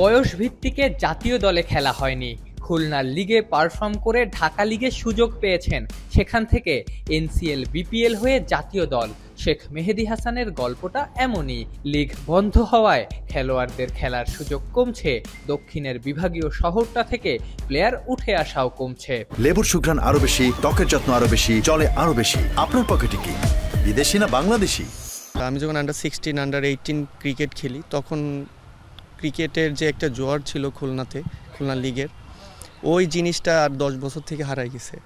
বয়স ভিত্তিকে জাতীয় দলে খেলা হয়নি, খুলনার লিগে পারফর্ম করে ঢাকা লিগে সুযোগ পেয়েছেন, সেখান থেকে এনসিএল বিপিএল হয়ে জাতীয় দল। শেখ মেহেদী হাসানের গল্পটা এমনই। লিগ বন্ধ হওয়ায় খেলোয়াড়দের খেলার সুযোগ কমছে, দক্ষিণের বিভাগীয় শহরটা থেকে প্লেয়ার উঠে আসাও কমছে। লেবুর সুঘ্রাণ আরো বেশি, ত্বকের যত্ন আরো বেশি, চলে আরো বেশি। আপনার পকেটে কি বিদেশি না বাংলাদেশি? আমি যখন আন্ডার-16 আন্ডার-18 ক্রিকেট খেলি, তখন ক্রিকেটের যে একটা জোয়ার ছিল খুলনা লিগের, ওই জিনিসটা আর 10 বছর থেকে হারাই গেছে।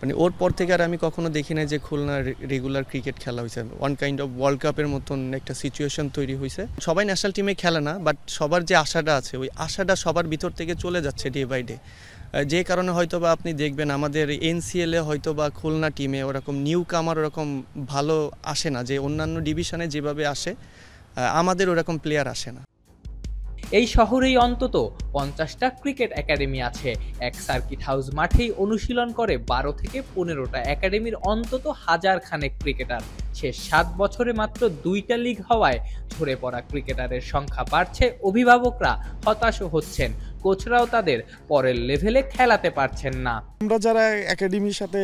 মানে ওর পর থেকে আর আমি কখনো দেখি না যে খুলনার রেগুলার ক্রিকেট খেলা হয়েছে। ওয়ান কাইন্ড অফ ওয়ার্ল্ড কাপের মতন একটা সিচুয়েশন তৈরি হয়েছে। সবাই ন্যাশনাল টিমে খেলে না, বাট সবার যে আশাটা আছে, ওই আশাটা সবার ভিতর থেকে চলে যাচ্ছে ডে বাই ডে। যে কারণে হয়তোবা আপনি দেখবেন আমাদের এনসিএলে হয়তোবা খুলনা টিমে ওরকম নিউ কামার ওরকম ভালো আসে না, যে অন্যান্য ডিভিশনে যেভাবে আসে আমাদের ওরকম প্লেয়ার আসে না। এই শহরেই অন্তত 50টা ক্রিকেট একাডেমি আছে। এক সার্কিট হাউস মাঠেই অনুশীলন করে 12 থেকে 15টা একাডেমির অন্তত 1000 খানেক ক্রিকেটার। শেষ 7 বছরে মাত্র 2টা লিগ হওয়ায় ঝরে পড়া ক্রিকেটারের সংখ্যা বাড়ছে, অভিভাবকরা হতাশও হচ্ছেন, কোচরাও তাদের পরের লেভেলে খেলাতে পারছেন না। আমরা যারা একাডেমির সাথে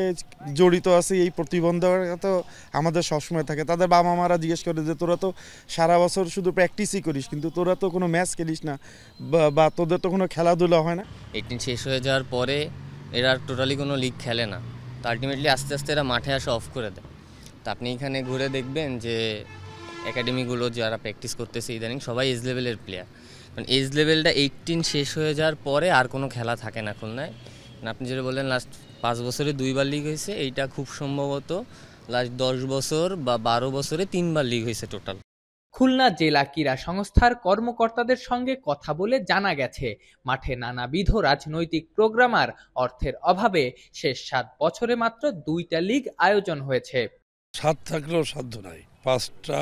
জড়িত আছি, এই প্রতিবন্ধকতা তো আমাদের সবসময় থাকে। তাদের বাবা মারা জিজ্ঞেস করে যে তোরা তো সারা বছর শুধু প্র্যাকটিসই করিস, কিন্তু তোরা তো কোনো ম্যাচ খেলিস না, বা তোদের তো কোনো খেলাধুলা হয় না। 18 শেষ হয়ে যাওয়ার পরে এরা টোটালি কোনো লিগ খেলে না, তো আলটিমেটলি আস্তে আস্তে এরা মাঠে আসা অফ করে দেয়। তো আপনি এখানে ঘুরে দেখবেন যে একাডেমিগুলো যারা প্র্যাকটিস করতেছে ইদানিং সবাই এজ লেভেলের প্লেয়ার। কারণ এজ লেভেলটা 18 শেষ হয়ে যাওয়ার পরে আর কোনো খেলা থাকে না খুলনায়। আপনি যেটা বললেন লাস্ট 5 বছরে 2বার লিগ হয়েছে, এইটা খুব সম্ভবত লাস্ট 10 বছর বা 12 বছরে 3বার লিগ হয়েছে টোটাল। খুলনা জেলা ক্রীড়া সংস্থার কর্মকর্তাদের সঙ্গে কথা বলে জানা গেছে, মাঠে নানাবিধ রাজনৈতিক প্রোগ্রাম আর অর্থের অভাবে শেষ 7 বছরে মাত্র 2টা লিগ আয়োজন হয়েছে। সাত থাকলেও সাধ্য নাই। 5টা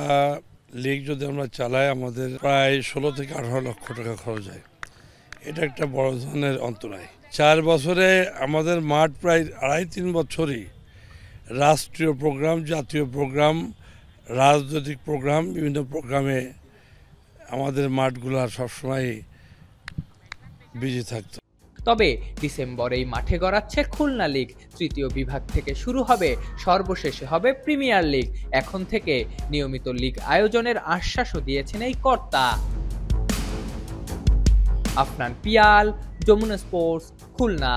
লিগ যদি আমরা চালাই, আমাদের প্রায় 16 থেকে 18 লক্ষ টাকা খরচ হয়। এটা একটা বড় ধরনের অন্তরায়। 4 বছরে আমাদের মাঠ প্রায় 2.5-3 বছরই রাষ্ট্রীয় প্রোগ্রাম, জাতীয় প্রোগ্রাম, রাজনৈতিক প্রোগ্রাম, বিভিন্ন প্রোগ্রামে আমাদের মাঠগুলো সবসময় বিজি থাকতো। তবে ডিসেম্বরেই মাঠে গড়াচ্ছে খুলনা লিগ। 3য় বিভাগ থেকে শুরু হবে, সর্বশেষে হবে প্রিমিয়ার লিগ। এখন থেকে নিয়মিত লিগ আয়োজনের আশ্বাসও দিয়েছেন এই কর্তা। আফনান পিয়াল, যমুনা স্পোর্টস, খুলনা।